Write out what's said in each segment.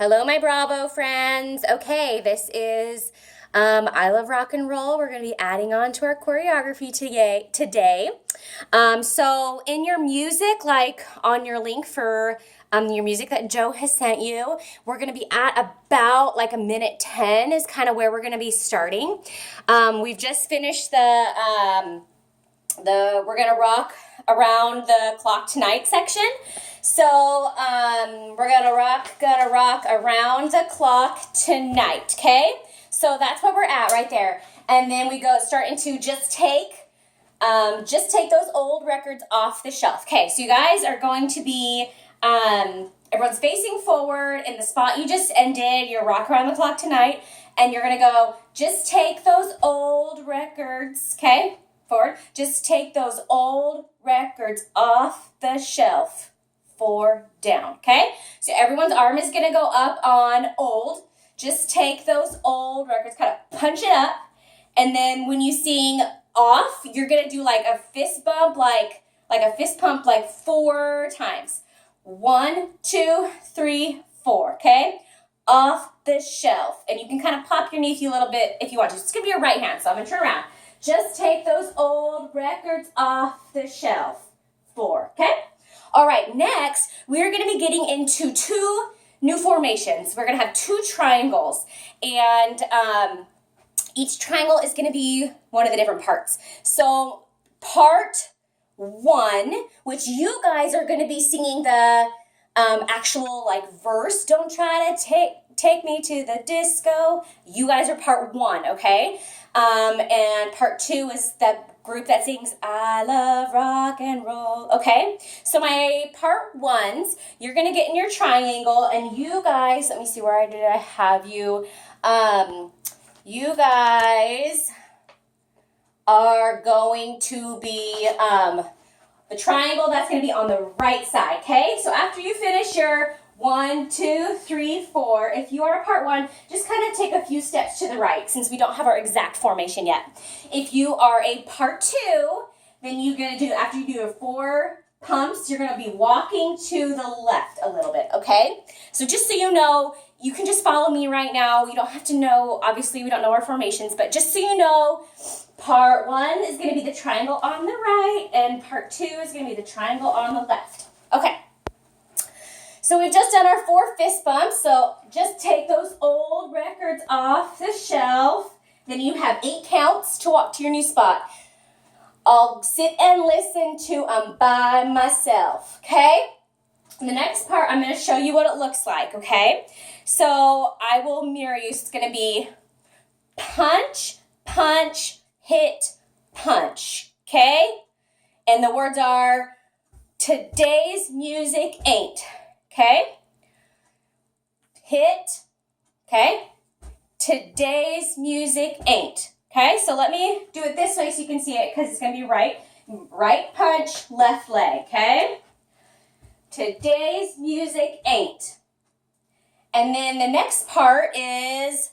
Hello, my Bravo friends. Okay, this is I Love Rock and Roll. We're going to be adding on to our choreography today. So in your music, like on your link for your music that Joe has sent you, we're going to be at about like a minute 10 is kind of where we're going to be starting. We've just finished we're going to rock around the clock tonight section. So we're gonna rock around the clock tonight, okay? So that's where we're at right there. And then we start into just take those old records off the shelf. Okay, so you guys are going to be, everyone's facing forward in the spot you just ended, your rock around the clock tonight, and you're gonna go, just take those old records, okay? Forward, just take those old records off the shelf. 4 down, okay? So everyone's arm is gonna go up on old. Just take those old records, kind of punch it up, and then when you sing off, you're gonna do like a fist bump, like a fist pump, like 4 times. 1, 2, 3, 4, okay? Off the shelf, and you can kind of pop your knee a little bit if you want to. It's gonna be your right hand, so I'm gonna turn around. Just take those old records off the shelf. 4, okay? All right, next, we're going to be getting into 2 new formations. We're going to have 2 triangles, and each triangle is going to be one of the different parts. So part 1, which you guys are going to be singing the actual like verse, don't try to take me to the disco. You guys are part 1, okay? And part 2 is the group that sings I love rock and roll. Okay, so my part 1s, you're gonna get in your triangle, and you guys, let me see, where did I have you? You guys are going to be the triangle that's gonna be on the right side. Okay, so after you finish your 1, 2, 3, 4. If you are a part 1, just kind of take a few steps to the right since we don't have our exact formation yet. If you are a part 2, then you're going to do, after you do your 4 pumps, you're going to be walking to the left a little bit, okay? So just so you know, you can just follow me right now. You don't have to know, obviously we don't know our formations, but just so you know, part 1 is going to be the triangle on the right, and part 2 is going to be the triangle on the left. Okay. So we've just done our 4 fist bumps, so just take those old records off the shelf. Then you have 8 counts to walk to your new spot. I'll sit and listen to By Myself, okay? In the next part, I'm going to show you what it looks like, okay? So I will mirror you. So it's going to be punch, punch, hit, punch, okay? And the words are, today's music ain't. Okay, hit, okay, today's music ain't. Okay, so let me do it this way so you can see it because it's going to be right punch, left leg, okay? Today's music ain't. And then the next part is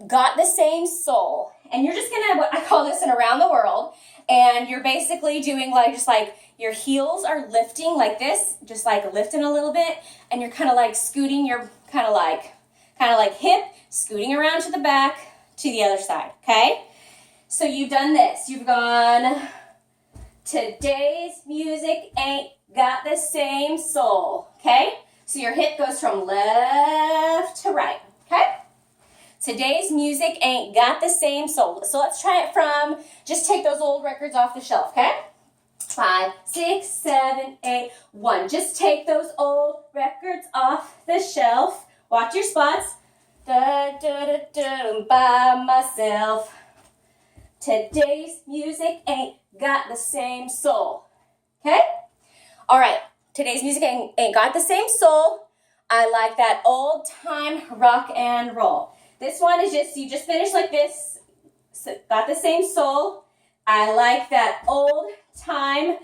got the same soul. And you're just going to, what I call this an around the world, and you're basically doing just like your heels are lifting like this, just like lifting a little bit, and you're kind of like scooting your kind of like hip, scooting around to the back to the other side, okay? So you've done this. You've gone, today's music ain't got the same soul, okay? So your hip goes from left to right, okay? Today's music ain't got the same soul. So let's try it from, just take those old records off the shelf, okay? 5, 6, 7, 8, 1. Just take those old records off the shelf. Watch your spots. Da, da, da, da, by myself. Today's music ain't got the same soul. Okay? All right. Today's music ain't got the same soul. I like that old time rock and roll. This one is just, you just finish like this. Got the same soul. I like that old time.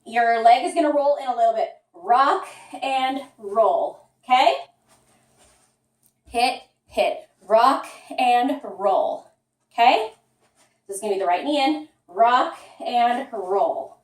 Your leg is going to roll in a little bit. Rock and roll. Okay? Hit, hit. Rock and roll. Okay? This is going to be the right knee in. Rock and roll.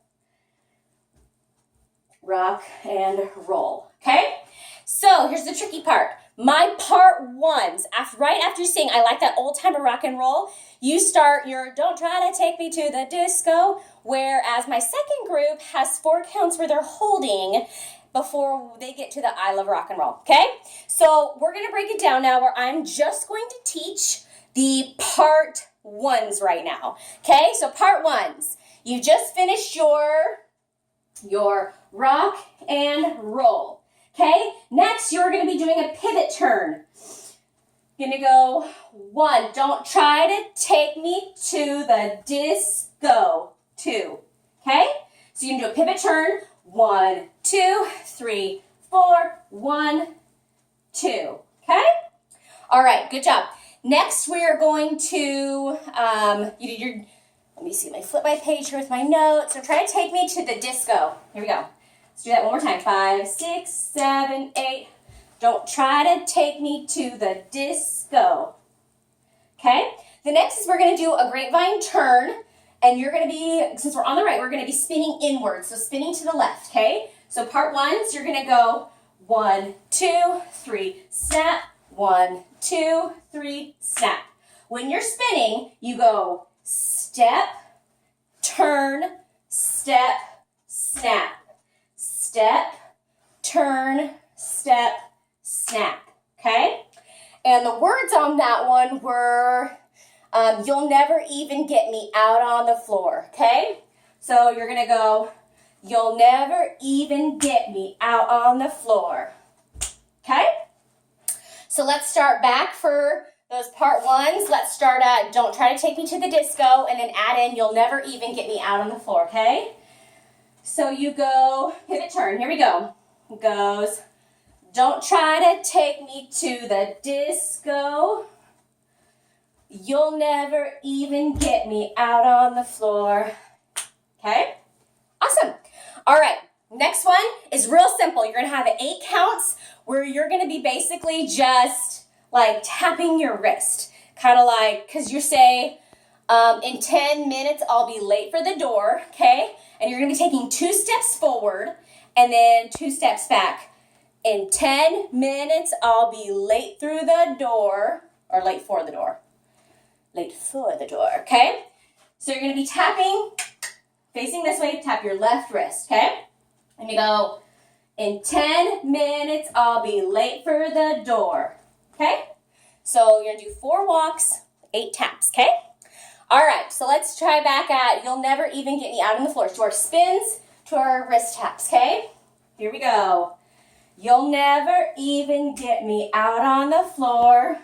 Rock and roll. Okay? So here's the tricky part. my part ones, right after you sing, I like that old timer rock and roll, you start your don't try to take me to the disco, whereas my second group has 4 counts where they're holding before they get to the I love rock and roll, okay? So we're gonna break it down now where I'm just going to teach the part ones right now, okay? So part ones, you just finished your rock and roll. Okay, next you're going to be doing a pivot turn. You're going to go 1, don't try to take me to the disco. 2, okay? So you can do a pivot turn. 1, 2, 3, 4, 1, 2, okay? All right, good job. Next we're going to, let me see, let me flip my page here with my notes. So try to take me to the disco. Here we go. Let's do that one more time. 5, 6, 7, 8. Don't try to take me to the disco. Okay? The next is we're going to do a grapevine turn. And you're going to be, since we're on the right, we're going to be spinning inwards. So spinning to the left, okay? So part ones, you're going to go 1, 2, 3, snap. 1, 2, 3, snap. When you're spinning, you go step, turn, step, snap. Step, turn, step, snap, okay? And the words on that one were, you'll never even get me out on the floor, okay? So you're going to go, you'll never even get me out on the floor, okay? So let's start back for those part ones. Let's start at don't try to take me to the disco and then add in you'll never even get me out on the floor, okay? So you go, pivot turn, here we go. It goes, don't try to take me to the disco. You'll never even get me out on the floor. Okay? Awesome. All right, next one is real simple. You're going to have 8 counts where you're going to be basically just like tapping your wrist. Kind of like, because you say, in 10 minutes I'll be late for the door, okay? And you're going to be taking 2 steps forward and then 2 steps back. In 10 minutes, I'll be late through the door, or late for the door. Late for the door, okay? So you're going to be tapping, facing this way, tap your left wrist, okay? And you go, in 10 minutes, I'll be late for the door, okay? So you're going to do 4 walks, 8 taps, okay? All right, so let's try back at you'll never even get me out on the floor. To our spins, to our wrist taps, okay? Here we go. You'll never even get me out on the floor.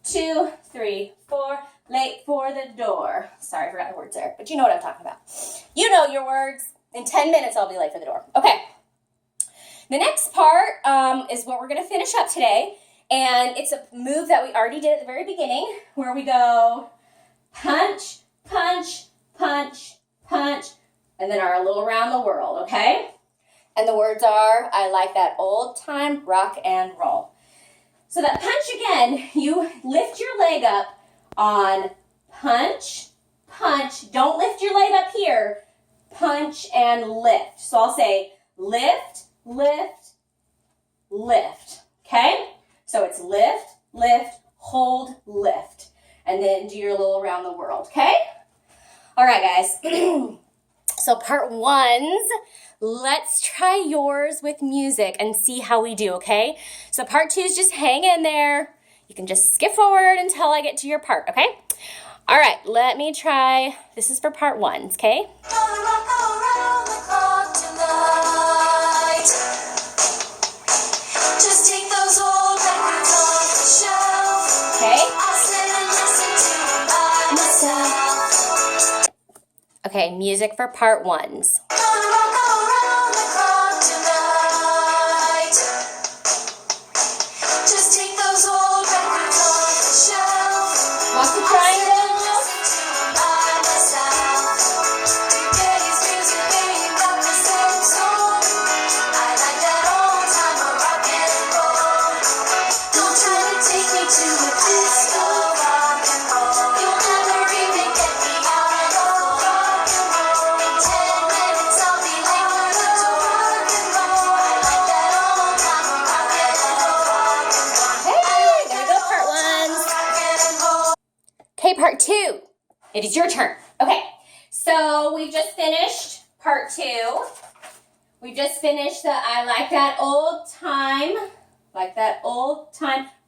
2, 3, 4, late for the door. Sorry, I forgot the words there, but you know what I'm talking about. You know your words. In 10 minutes, I'll be late for the door. Okay. The next part is what we're going to finish up today, and it's a move that we already did at the very beginning, where we go punch, punch, punch, punch, and then our little around the world, okay? And the words are, I like that old time rock and roll. So that punch again, you lift your leg up on punch, punch. Don't lift your leg up here. Punch and lift. So I'll say lift, lift, lift, okay? So it's lift, lift, hold, lift. And then do your little around the world, okay? All right, guys. So part ones, let's try yours with music and see how we do, okay? So part 2 is just hang in there. You can just skip forward until I get to your part, okay? All right, let me try. This is for part ones, okay? Just take those old records off the shelf. Okay. I'll sit and listen to them by myself. Okay, music for part ones. Just take those old records off the shelf. Walk the triangle. 2. It is your turn. Okay, so we just finished part 2. We just finished the I like that old time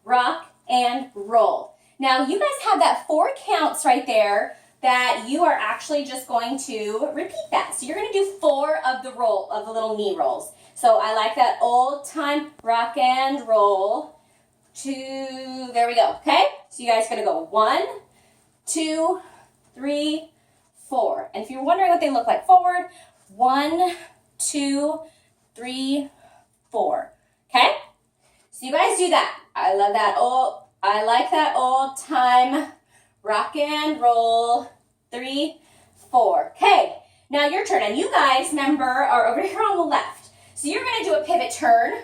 rock and roll. Now you guys have that 4 counts right there that you are actually just going to repeat that. So you're going to do 4 of the little knee rolls. So I like that old time rock and roll. 2, there we go, okay? So you guys are going to go 1, 2, 3, 4. And if you're wondering what they look like forward, 1, 2, 3, 4. Okay? So you guys do that. I like that old time rock and roll. 3, 4. Okay, now your turn. And you guys, remember, are over here on the left. So you're going to do a pivot turn,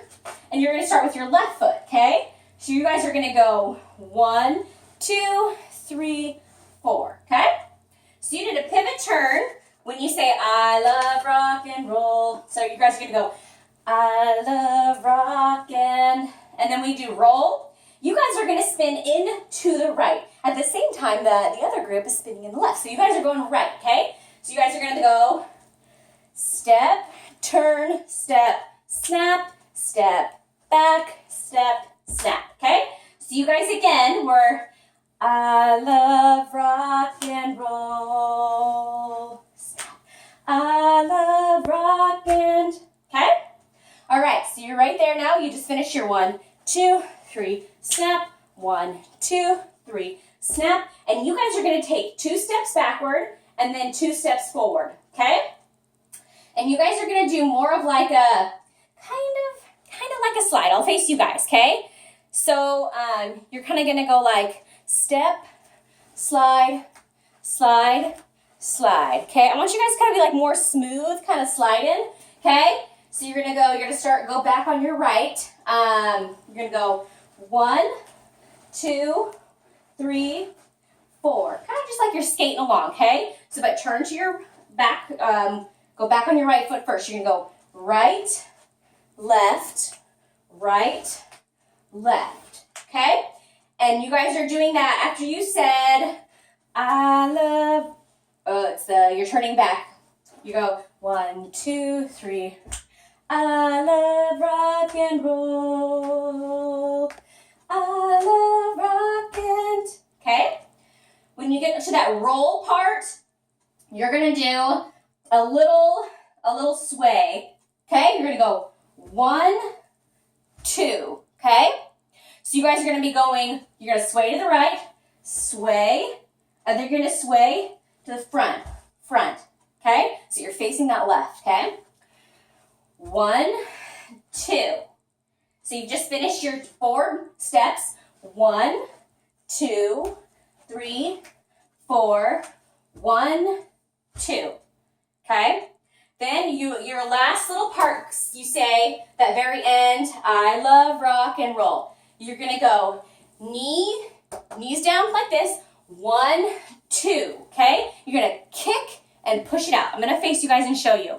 and you're going to start with your left foot, okay? So you guys are going to go 1, 2, 3, 4, okay? So you did a pivot turn when you say, I love rock and roll. So you guys are going to go, I love rock and then we do roll. You guys are going to spin in to the right. At the same time, the other group is spinning in the left. So you guys are going right, okay? So you guys are going to go step, turn, step, snap, step, back, step, snap, okay? So you guys again were, I love rock and roll. Snap. I love rock and, okay? All right, so you're right there now. You just finished your 1, 2, 3, snap. 1, 2, 3, snap. And you guys are going to take 2 steps backward and then 2 steps forward, okay? And you guys are going to do more of like a, kind of like a slide. I'll face you guys, okay? So you're kind of going to go like step, slide, slide, slide, okay? I want you guys to kind of be like more smooth, kind of sliding, okay? So you're going to go back on your right. You're going to go 1, 2, 3, 4. Kind of just like you're skating along, okay? So but turn to your back, go back on your right foot first. You're going to go right, left, okay? And you guys are doing that after you said, I love, you're turning back. You go 1, 2, 3, I love rock and roll. I love rock and, okay? When you get to that roll part, you're going to do a little sway, okay? You're going to go 1, 2, okay? So you guys are going to be going, you're going to sway to the right, sway, and then you're going to sway to the front, okay? So you're facing that left, okay? 1, 2. So you've just finished your 4 steps. 1, 2, 3, 4. 1, 2. Okay? Then your last little part, you say, that very end, I love rock and roll. You're going to go knees down like this. 1, 2. Okay? You're going to kick and push it out. I'm going to face you guys and show you.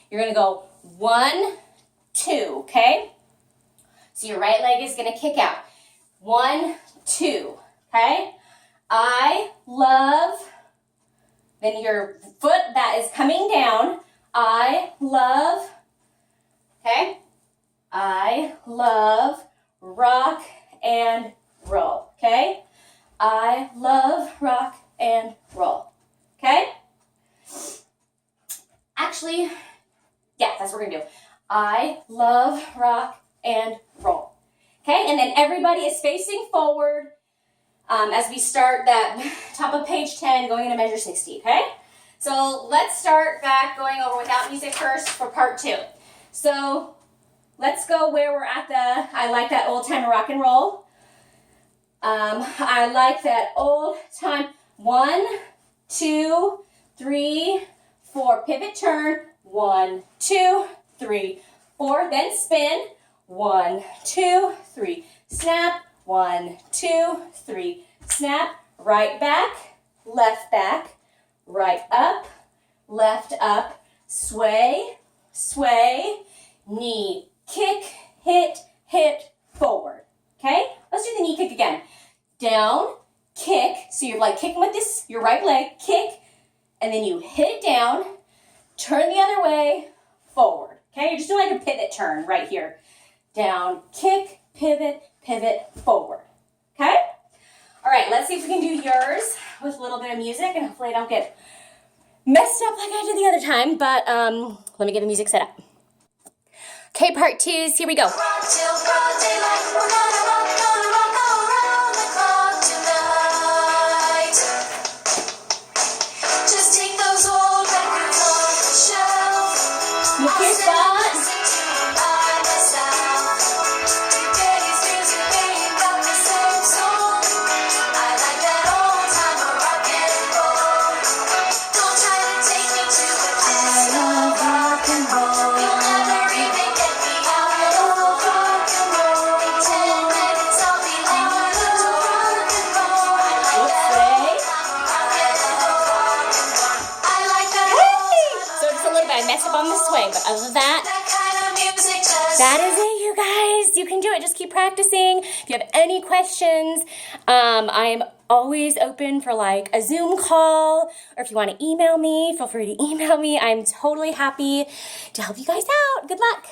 You're going to go 1, 2. Okay? So your right leg is going to kick out. 1, 2. Okay? I love, then your foot that is coming down. I love, okay? I love rock and roll. Okay? I love rock and roll. Okay? Actually, yeah, that's what we're going to do. I love rock and roll. Okay, and then everybody is facing forward as we start that top of page 10 going into measure 60, okay? So let's start back going over without music first for part 2. So let's go where we're at the, I like that old time rock and roll. I like that old time. 1, 2, 3, 4. Pivot turn. 1, 2, 3, 4. Then spin. 1, 2, 3. Snap. 1, 2, 3. Snap. Right back. Left back. Right up. Left up. Sway. Sway. Knee. Kick. Hit. Hit. Forward. Okay? Let's do the knee kick again. Down. Kick. So So you're like kicking with this, your right leg, kick, and then you hit it down, turn the other way, forward. Okay, you're just doing like a pivot turn right here. Down, kick, pivot, pivot, forward. Okay? All right, let's see if we can do yours with a little bit of music, and hopefully I don't get messed up like I did the other time, but let me get the music set up. Okay, part 2's, here we go. Rock till broad daylight, we're gonna rock around the clock tonight. Just take those old records off the shelf. Look your spot. Listen to them by myself. Today's music ain't got the same soul. I like that old time of rock and roll. Don't try to take me to the disco. I love rock and roll. You'll never even get me out of rock and roll. In 10 minutes I'll be leaving the door. Rock and roll. I like that old time of rock and roll. I like that old time So just a little bit, I messed up on the swing, but other than that, that kind of music just that is it, you guys. You can do it. Just keep practicing. If you have any questions, I'm always open for like a Zoom call, or if you want to email me, feel free to email me. I'm totally happy to help you guys out. Good luck.